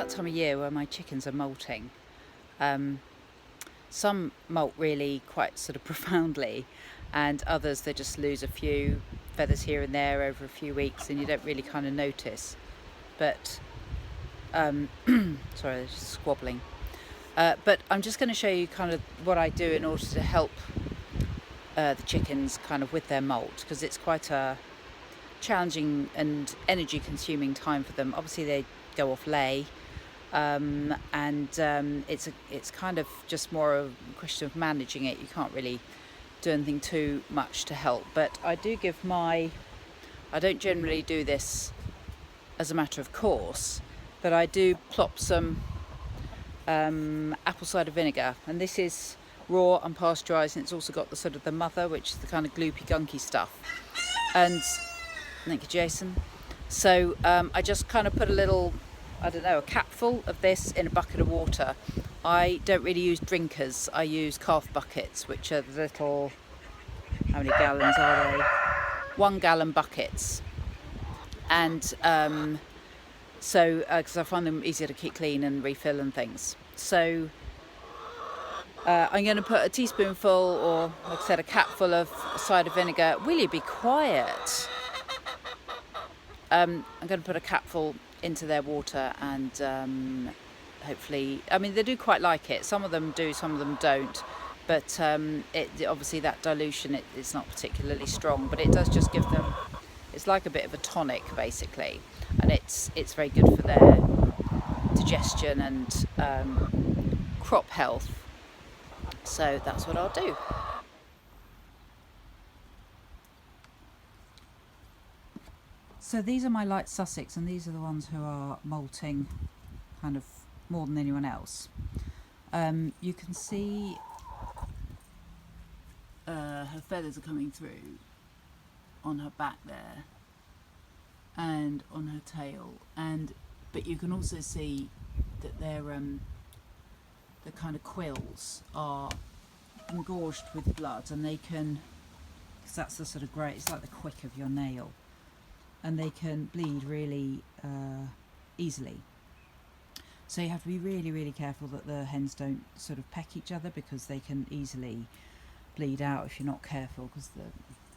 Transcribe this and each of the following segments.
that time of year where my chickens are moulting. Some molt really quite sort of profoundly, and others they just lose a few feathers here and there over a few weeks and you don't really kind of notice. But sorry, they're just squabbling. But I'm just going to show you kind of what I do in order to help the chickens kind of with their molt, because it's quite a challenging and energy consuming time for them. Obviously they go off lay, and it's kind of just more a question of managing it. You can't really do anything too much to help, but I don't generally do this as a matter of course, but I do plop some apple cider vinegar, and this is raw, unpasteurised, and it's also got the sort of the mother, which is the kind of gloopy gunky stuff. And thank you, Jason. So I just kind of put a little, I don't know, a capful of this in a bucket of water. I don't really use drinkers, I use calf buckets, which are the little, how many gallons are they? 1 gallon buckets. And because I find them easier to keep clean and refill and things. So I'm going to put a teaspoonful, or like I said, a capful of cider vinegar. Will you be quiet? I'm going to put a capful into their water, and hopefully, I mean, they do quite like it. Some of them do, some of them don't. But obviously that dilution, it's not particularly strong, but it does just give them, it's like a bit of a tonic basically, and it's very good for their digestion and crop health. So that's what I'll do. So these are my Light Sussex, and these are the ones who are moulting kind of more than anyone else. You can see her feathers are coming through on her back there and on her tail, but you can also see that their the kind of quills are engorged with blood, and they can, because that's the sort of grey, it's like the quick of your nail, and they can bleed really easily. So you have to be really, really careful that the hens don't sort of peck each other, because they can easily bleed out if you're not careful, because the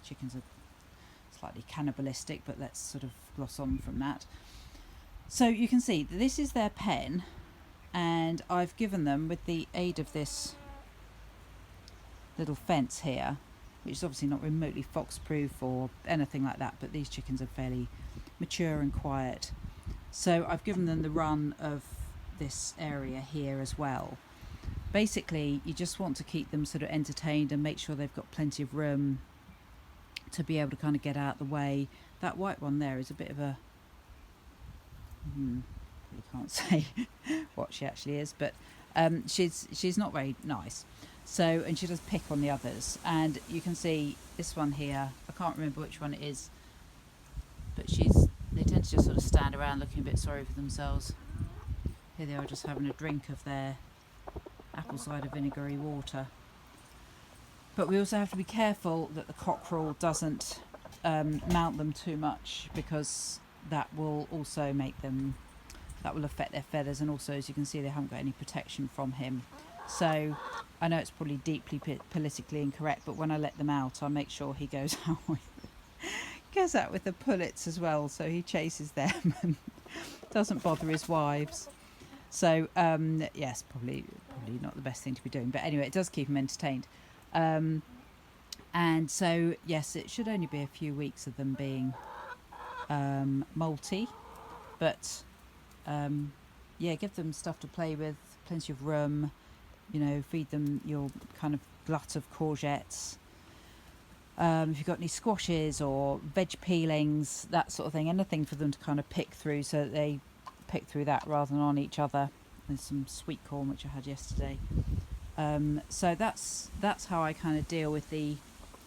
chickens are slightly cannibalistic, but let's sort of gloss on from that. So you can see this is their pen, and I've given them, with the aid of this little fence here, which is obviously not remotely fox-proof or anything like that, but these chickens are fairly mature and quiet. So I've given them the run of this area here as well. Basically, you just want to keep them sort of entertained and make sure they've got plenty of room to be able to kind of get out the way. That white one there is a bit of a, you can't say what she actually is, but she's not very nice. So, and she does pick on the others, and you can see this one here, I can't remember which one it is, but they tend to just sort of stand around looking a bit sorry for themselves. Here they are, just having a drink of their apple cider vinegary water. But we also have to be careful that the cockerel doesn't mount them too much, because that will also that will affect their feathers, and also, as you can see, they haven't got any protection from him. So I know it's probably deeply politically incorrect, but when I let them out, I make sure he goes out with the pullets as well, so he chases them and doesn't bother his wives. So yes, probably not the best thing to be doing, but anyway, it does keep him entertained. And so yes, it should only be a few weeks of them being moulty, but yeah, give them stuff to play with, plenty of room, feed them your kind of glut of courgettes. If you've got any squashes or veg peelings, that sort of thing, anything for them to kind of pick through, so that they pick through that rather than on each other. There's some sweet corn which I had yesterday. So that's how I kind of deal with the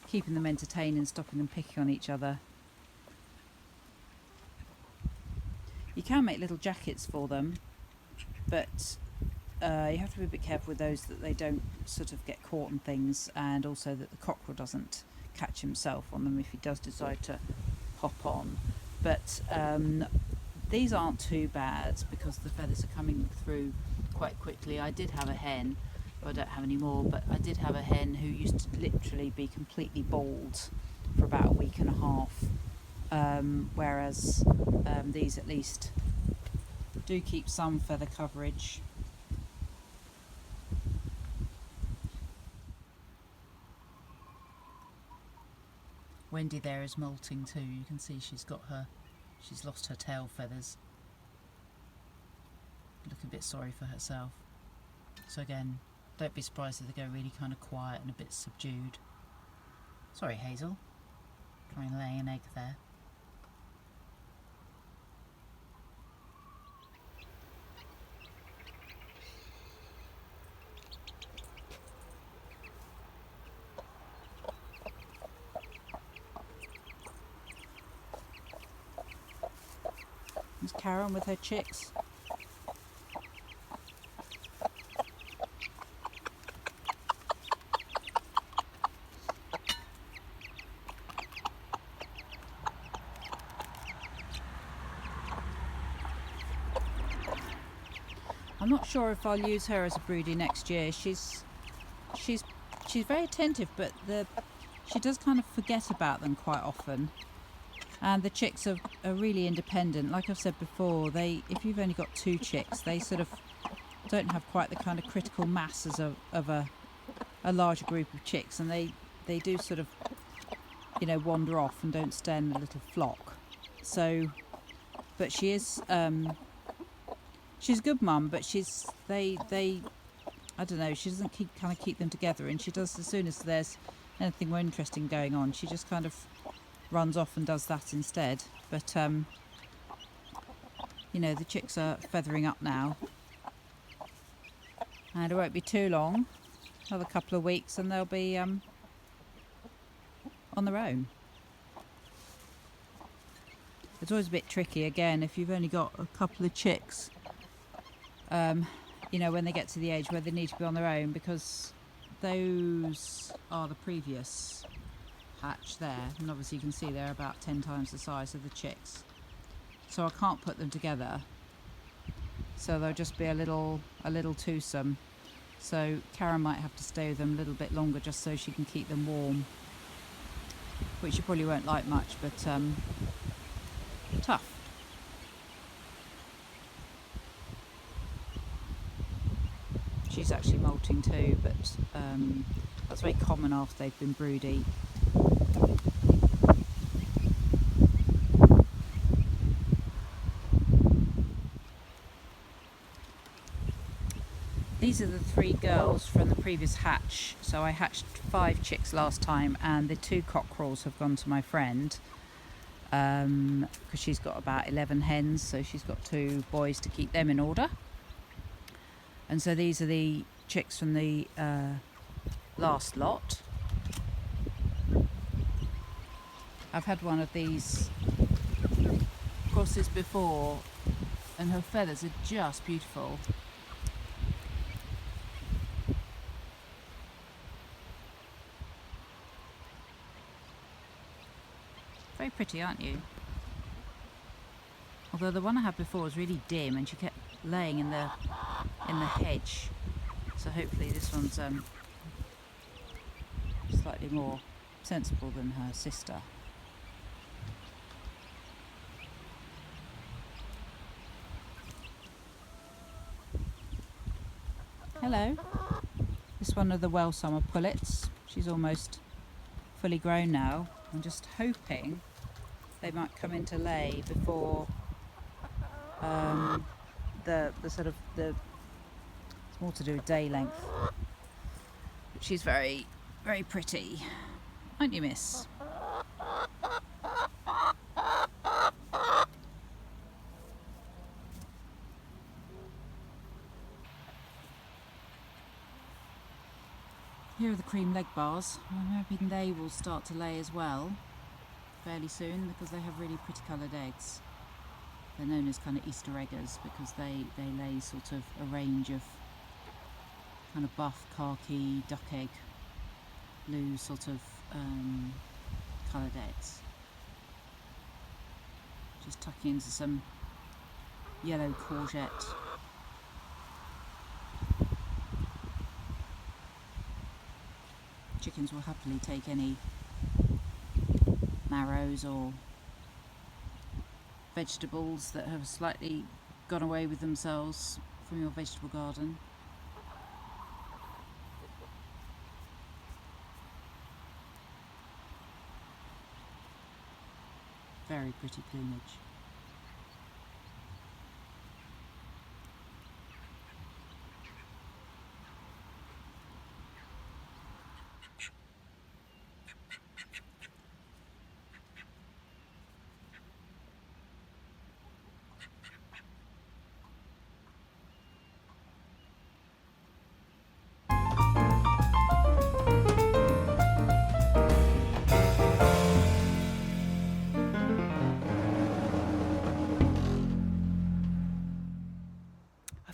keeping them entertained and stopping them picking on each other. You can make little jackets for them, but you have to be a bit careful with those, that they don't sort of get caught on things, and also that the cockerel doesn't catch himself on them if he does decide to hop on. But these aren't too bad because the feathers are coming through quite quickly. I did have a hen, well, I don't have any more, but I did have a hen who used to literally be completely bald for about a week and a half, whereas these at least do keep some feather coverage. Wendy there is moulting too. You can see she's lost her tail feathers. Look a bit sorry for herself. So again, don't be surprised if they go really kind of quiet and a bit subdued. Sorry, Hazel. Trying to lay an egg there. There's Karen with her chicks. I'm not sure if I'll use her as a broody next year. She's very attentive, but she does kind of forget about them quite often. And the chicks are really independent. Like I've said before, if you've only got 2 chicks, they sort of don't have quite the kind of critical mass as of a larger group of chicks, and they do sort of, you know, wander off and don't stay in a little flock. So, but she is she's a good mum, but they I don't know, she doesn't keep them together, and she does, as soon as there's anything more interesting going on, she just kind of runs off and does that instead. But you know, the chicks are feathering up now, and it won't be too long, another couple of weeks, and they'll be on their own. It's always a bit tricky again if you've only got a couple of chicks, you know, when they get to the age where they need to be on their own, because those are the previous hatch there, and obviously you can see they're about 10 times the size of the chicks, so I can't put them together, so they'll just be a little twosome. So Karen might have to stay with them a little bit longer just so she can keep them warm, which you probably won't like much, but tough. She's actually moulting too, but that's very common after they've been broody. These are the 3 girls from the previous hatch. So I hatched 5 chicks last time, and the 2 cockerels have gone to my friend, because she's got about 11 hens, so she's got 2 boys to keep them in order. And so these are the chicks from the last lot. I've had one of these crosses before, and her feathers are just beautiful. Very pretty, aren't you? Although the one I had before was really dim, and she kept laying in the hedge. So hopefully this one's slightly more sensible than her sister. Hello. This one of the well summer pullets. She's almost fully grown now. I'm just hoping they might come into lay before it's more to do with day length. But she's very, very pretty, aren't you, miss? Here are the cream leg bars. I'm hoping they will start to lay as well fairly soon, because they have really pretty coloured eggs. They're known as kind of Easter eggers because they lay sort of a range of kind of buff, khaki, duck egg, blue sort of coloured eggs. Just tucking into some yellow courgette. Chickens will happily take any marrows or vegetables that have slightly gone away with themselves from your vegetable garden. Very pretty plumage.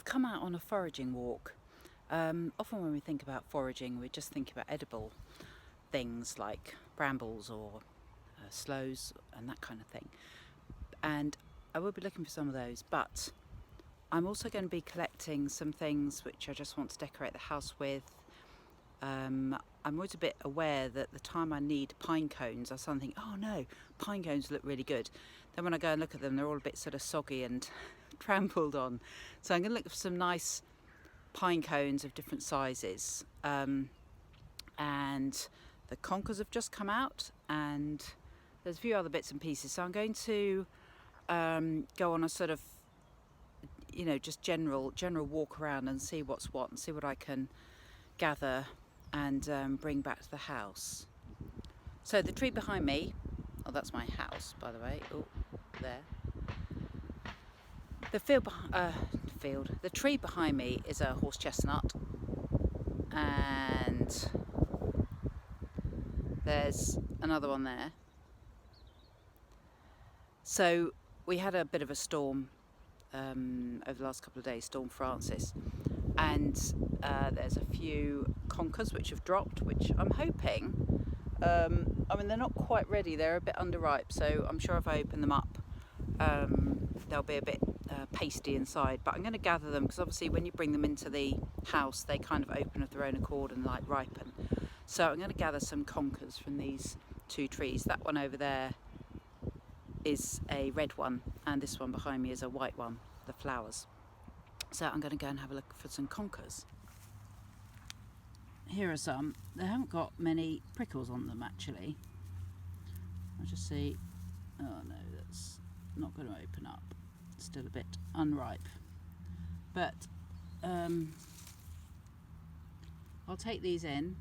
Come out on a foraging walk. Often when we think about foraging, we just think about edible things like brambles or sloes and that kind of thing. And I will be looking for some of those, but I'm also going to be collecting some things which I just want to decorate the house with. I'm always a bit aware that the time I need pine cones, I suddenly think, oh no, pine cones look really good. Then when I go and look at them, they're all a bit sort of soggy and trampled on. So I'm going to look for some nice pine cones of different sizes. And the conkers have just come out, and there's a few other bits and pieces. So I'm going to go on a sort of, just general walk around and see what's what and see what I can gather and bring back to the house. So the tree behind me, oh, that's my house, by the way. Oh, there. The tree behind me is a horse chestnut, and there's another one there. So we had a bit of a storm over the last couple of days, Storm Francis, and there's a few conkers which have dropped, which I'm hoping, they're not quite ready, they're a bit underripe, so I'm sure if I open them up they'll be a bit pasty inside, but I'm going to gather them because obviously when you bring them into the house they kind of open of their own accord and like ripen. So I'm going to gather some conkers from these two trees. That one over there is a red one and this one behind me is a white one, the flowers. So I'm going to go and have a look for some conkers. Here are some. They haven't got many prickles on them actually. I'll just see. Oh no, that's not going to open up. It's still a bit unripe. But I'll take these in.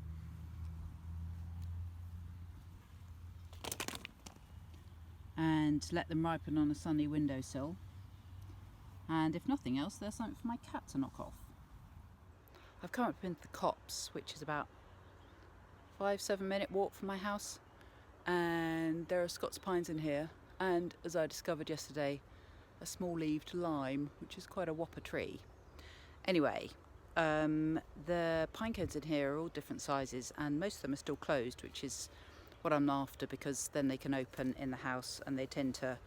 And let them ripen on a sunny windowsill. And if nothing else, there's something for my cat to knock off. I've come up into the copse, which is about 5-7 minute walk from my house, and there are Scots pines in here, and as I discovered yesterday, a small-leaved lime, which is quite a whopper tree. Anyway, the pine cones in here are all different sizes, and most of them are still closed, which is what I'm after, because then they can open in the house and they tend to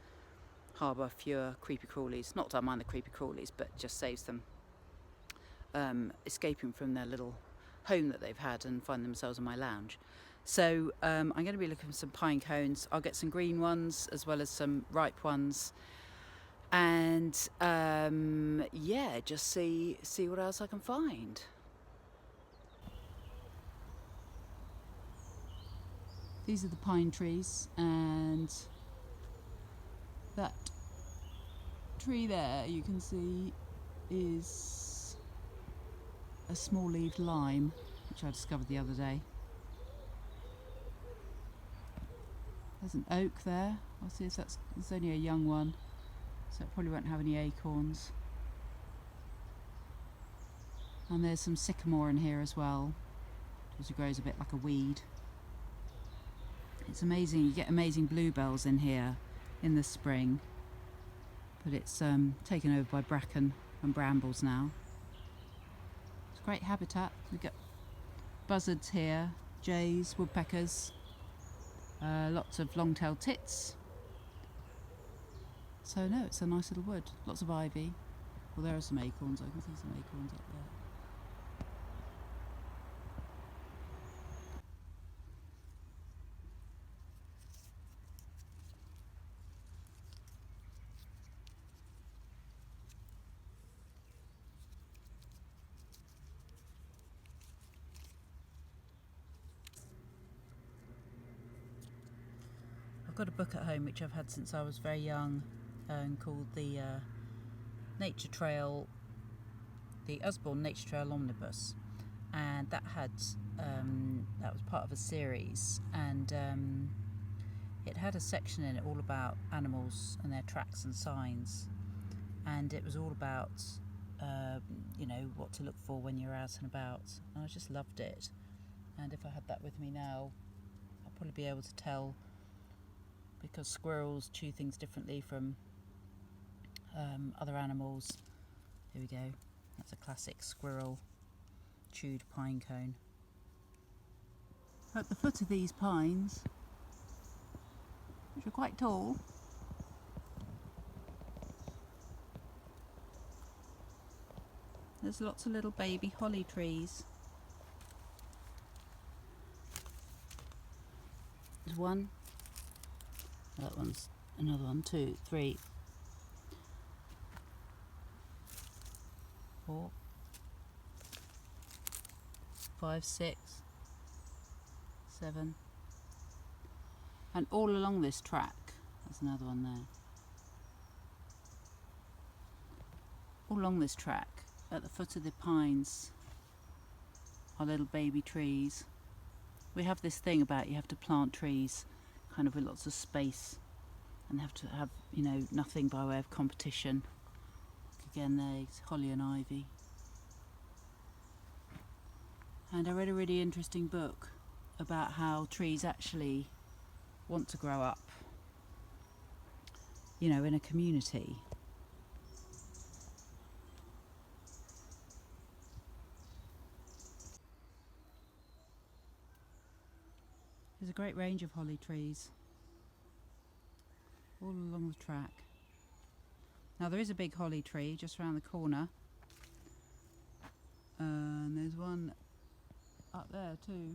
harbour fewer creepy crawlies. Not that I mind the creepy crawlies, but just saves them escaping from their little home that they've had and find themselves in my lounge. So I'm going to be looking for some pine cones. I'll get some green ones as well as some ripe ones, and just see what else I can find. These are the pine trees, and that tree there you can see is a small-leaved lime, which I discovered the other day. There's an oak there. I'll see if it's only a young one, so it probably won't have any acorns. And there's some sycamore in here as well, which grows a bit like a weed. It's amazing, you get amazing bluebells in here in the spring, but it's taken over by bracken and brambles now. It's great habitat. We've got buzzards here, jays, woodpeckers, lots of long-tailed tits, So no, it's a nice little wood. Lots of ivy. Well, there are some acorns. I can see some acorns up there. I've got a book at home which I've had since I was very young, called the Nature Trail, the Usborne Nature Trail Omnibus, and that was part of a series, and it had a section in it all about animals and their tracks and signs, and it was all about what to look for when you're out and about, and I just loved it. And if I had that with me now, I'd probably be able to tell, because squirrels chew things differently from other animals. Here we go, that's a classic squirrel chewed pine cone. At the foot of these pines, which are quite tall, there's lots of little baby holly trees. There's one, that one's another one, 2, 3, 4, 5, 6, 7, and all along this track, there's another one there. All along this track, at the foot of the pines, are little baby trees. We have this thing about you have to plant trees kind of with lots of space, and have to have, nothing by way of competition. Again, there's holly and ivy. And I read a really interesting book about how trees actually want to grow up, in a community. There's a great range of holly trees all along the track. Now there is a big holly tree just around the corner, and there's one up there too.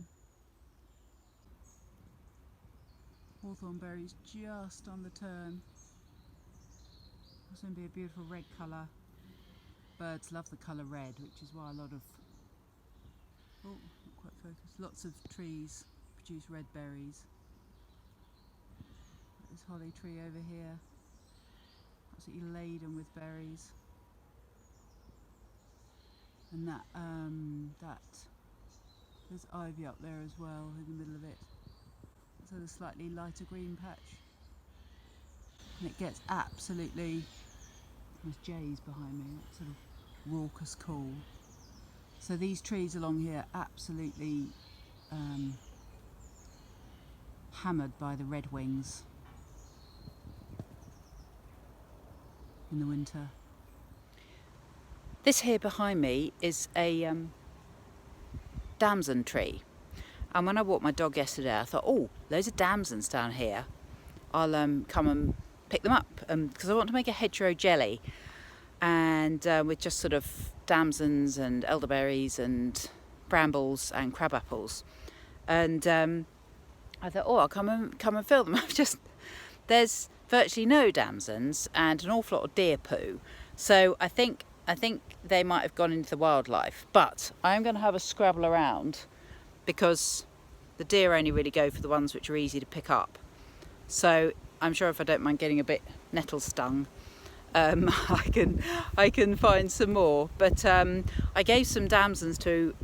Hawthorn berries just on the turn. It's going to be a beautiful red colour. Birds love the colour red, which is why a lot of, not quite focused, lots of trees produce red berries. This holly tree over here, absolutely laden with berries. And there's ivy up there as well in the middle of it. So the slightly lighter green patch. And it gets absolutely, there's jays behind me, that sort of raucous call. So these trees along here absolutely hammered by the redwings in the winter. This here behind me is a damson tree, and when I walked my dog yesterday I thought, oh, loads of damsons down here, I'll come and pick them up, because I want to make a hedgerow jelly, and with just sort of damsons and elderberries and brambles and crab apples, and I thought, oh, I'll come and fill them. There's virtually no damsons and an awful lot of deer poo, so I think they might have gone into the wildlife, but I'm going to have a scrabble around, because the deer only really go for the ones which are easy to pick up. So I'm sure if I don't mind getting a bit nettle stung, I can find some more. But I gave some damsons to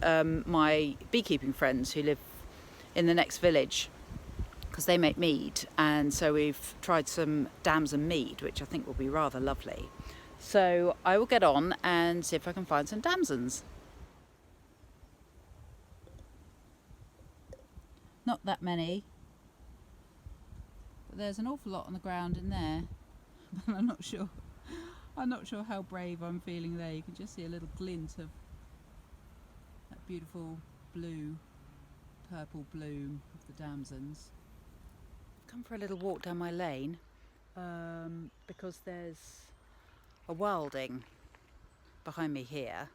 my beekeeping friends who live in the next village, because they make mead, and so we've tried some damson mead, which I think will be rather lovely. So I will get on and see if I can find some damsons. Not that many, but there's an awful lot on the ground in there. But I'm not sure how brave I'm feeling there. You can just see a little glint of that beautiful blue, purple bloom of the damsons. Come for a little walk down my lane, because there's a wilding behind me here.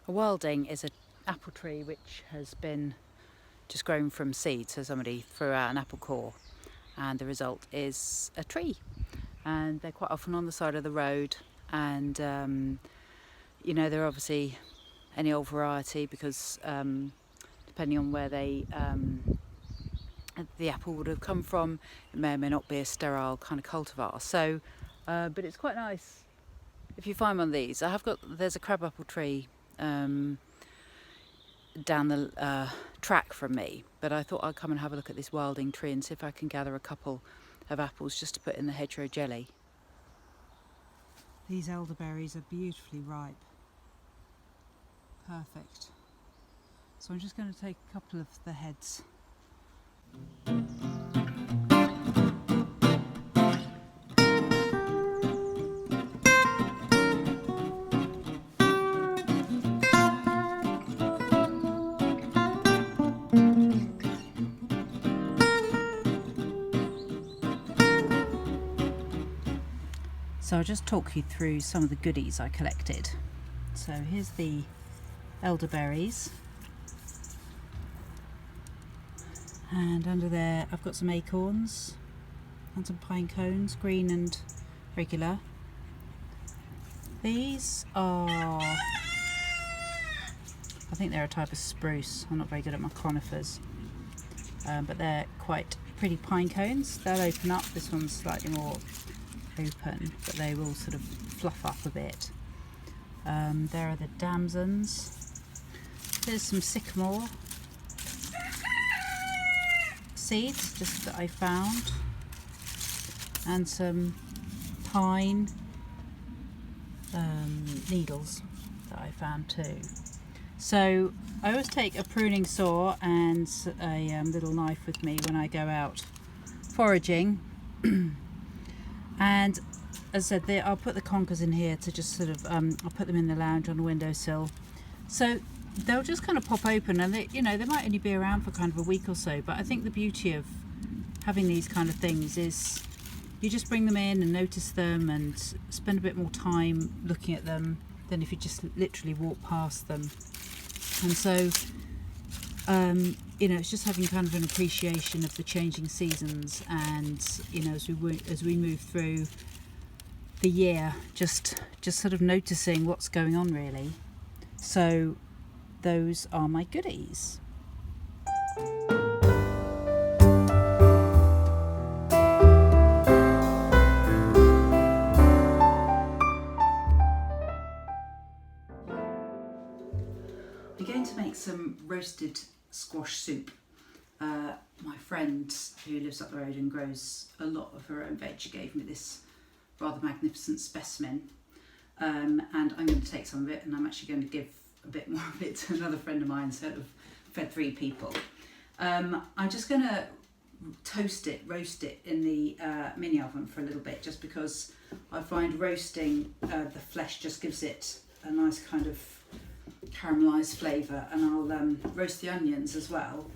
A wilding is an apple tree which has been just grown from seed, so somebody threw out an apple core and the result is a tree, and they're quite often on the side of the road, and you know, they're obviously any old variety because depending on where the apple would have come from, it may or may not be a sterile kind of cultivar. So but it's quite nice if you find one of these. There's a crabapple tree down the track from me, but I thought I'd come and have a look at this wilding tree and see if I can gather a couple of apples just to put in the hedgerow jelly. These elderberries are beautifully ripe. Perfect. So I'm just going to take a couple of the heads. So I'll just talk you through some of the goodies I collected. So here's the elderberries, and under there I've got some acorns and some pine cones, green and regular. These are, I think they're a type of spruce. I'm not very good at my conifers, but they're quite pretty pine cones. They'll open up. This one's slightly more open, but they will sort of fluff up a bit. There are the damsons. There's some sycamore seeds just that I found, and some pine needles that I found too. So I always take a pruning saw and a little knife with me when I go out foraging. And as I said, I'll put the conkers in here to just sort of, I'll put them in the lounge on the windowsill. So they'll just kind of pop open, and they, you know, they might only be around for kind of a week or so. But I think the beauty of having these kind of things is you just bring them in and notice them and spend a bit more time looking at them than if you just literally walk past them. And so, you know, it's just having kind of an appreciation of the changing seasons, and you know, as we move through the year, just sort of noticing what's going on really. So those are my goodies. I'm going to make some roasted squash soup. My friend who lives up the road and grows a lot of her own veg gave me this rather magnificent specimen, and I'm going to take some of it, and I'm actually going to give a bit more of it to another friend of mine, so I've fed 3 people. I'm just going to roast it in the mini oven for a little bit, just because I find roasting the flesh just gives it a nice kind of caramelised flavour, and I'll roast the onions as well.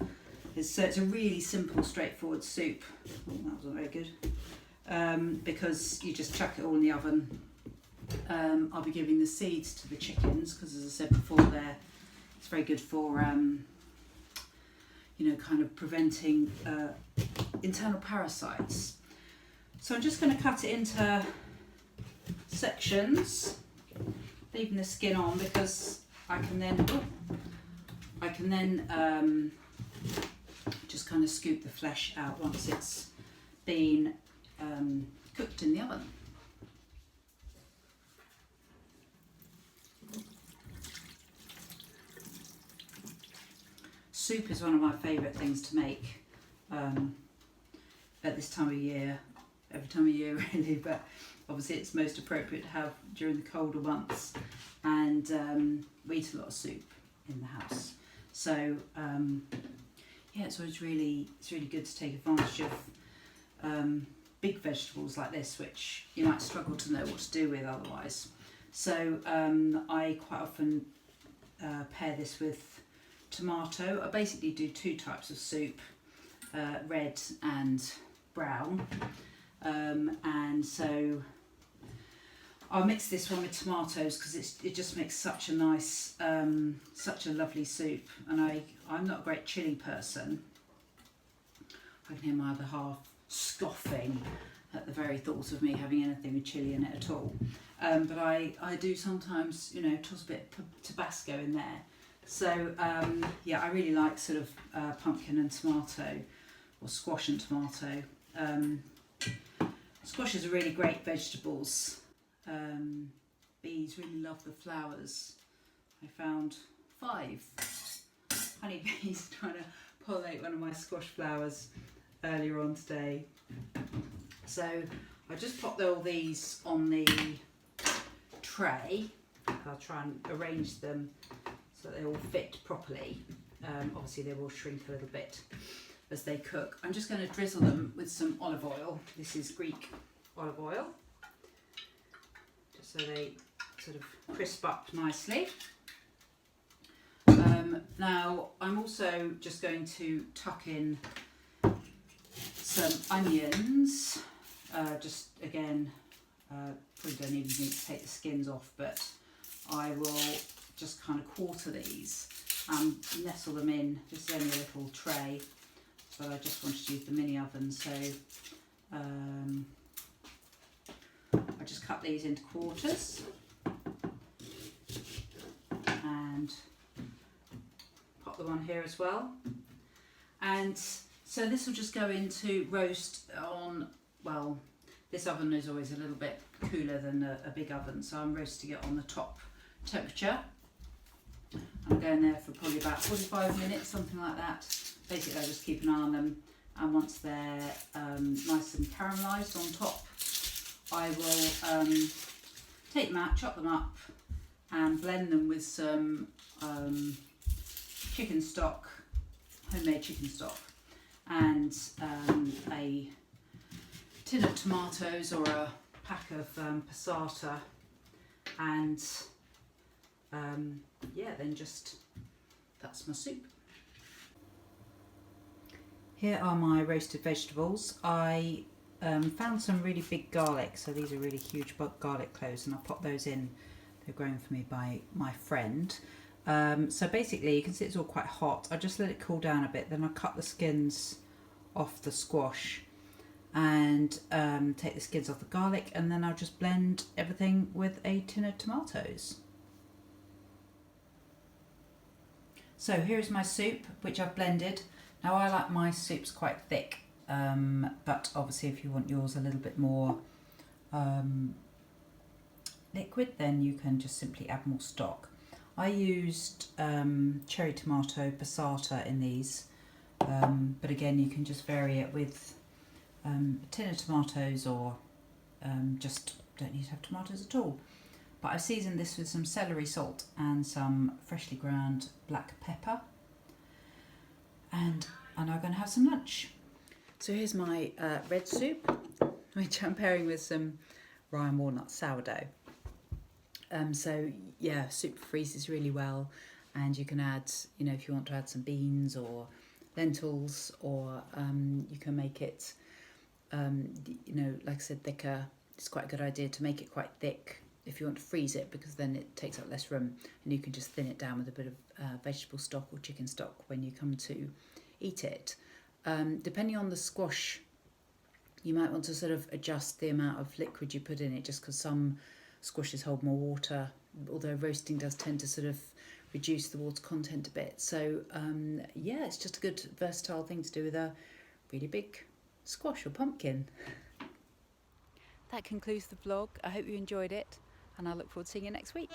So it's a really simple, straightforward soup. Oh, that wasn't very good. Because you just chuck it all in the oven. I'll be giving the seeds to the chickens because, as I said before, it's very good for you know, kind of preventing internal parasites. So I'm just going to cut it into sections, leaving the skin on, because I can then just kind of scoop the flesh out once it's been cooked in the oven. Soup is one of my favourite things to make at this time of year, every time of year really, but obviously it's most appropriate to have during the colder months, and we eat a lot of soup in the house. So yeah, so it's really good to take advantage of big vegetables like this, which you might struggle to know what to do with otherwise. So I quite often pair this with tomato. I basically do 2 types of soup, red and brown. and so I'll mix this one with tomatoes because it just makes such a nice, such a lovely soup. And I'm not a great chilli person. I can hear my other half scoffing at the very thought of me having anything with chilli in it at all. But I do sometimes, you know, toss a bit of Tabasco in there. So yeah, I really like sort of pumpkin and tomato, or squash and tomato. Squashes are really great vegetables. Bees really love the flowers. I found 5 honeybees trying to pollinate one of my squash flowers earlier on today. So I just popped all these on the tray. I'll try and arrange them so they all fit properly. Obviously they will shrink a little bit as they cook. I'm just going to drizzle them with some olive oil. This is Greek olive oil, just so they sort of crisp up nicely. Now I'm also just going to tuck in some onions. Just again, probably don't even need to take the skins off, but I will just kind of quarter these and nestle them in. This is only a little tray, but I just wanted to use the mini oven, so I just cut these into quarters and pop them on here as well. And so this will just go into roast on, well, this oven is always a little bit cooler than a big oven, so I'm roasting it on the top temperature. I'm going there for probably about 45 minutes, something like that. Basically I just keep an eye on them, and once they're nice and caramelised on top, I will take them out, chop them up and blend them with some chicken stock, homemade chicken stock, and a tin of tomatoes or a pack of passata, and yeah, then just that's my soup. Here are my roasted vegetables. I found some really big garlic, so these are really huge garlic cloves, and I'll pop those in. They're grown for me by my friend. So basically you can see it's all quite hot. I just let it cool down a bit, then I cut the skins off the squash and take the skins off the garlic, and then I'll just blend everything with a tin of tomatoes. So here's my soup, which I've blended. Now I like my soups quite thick, but obviously if you want yours a little bit more liquid, then you can just simply add more stock. I used cherry tomato passata in these, but again you can just vary it with a tin of tomatoes, or just don't need to have tomatoes at all. But I've seasoned this with some celery salt and some freshly ground black pepper, and I'm now going to have some lunch. So here's my red soup, which I'm pairing with some rye and walnut sourdough. So yeah, soup freezes really well, and you can add, you know, if you want to add some beans or lentils, or you can make it, you know, like I said, thicker. It's quite a good idea to make it quite thick if you want to freeze it, because then it takes up less room, and you can just thin it down with a bit of vegetable stock or chicken stock when you come to eat it. Depending on the squash, you might want to sort of adjust the amount of liquid you put in it, just because some squashes hold more water, although roasting does tend to sort of reduce the water content a bit. So yeah, it's just a good versatile thing to do with a really big squash or pumpkin. That concludes the vlog. I hope you enjoyed it, and I look forward to seeing you next week.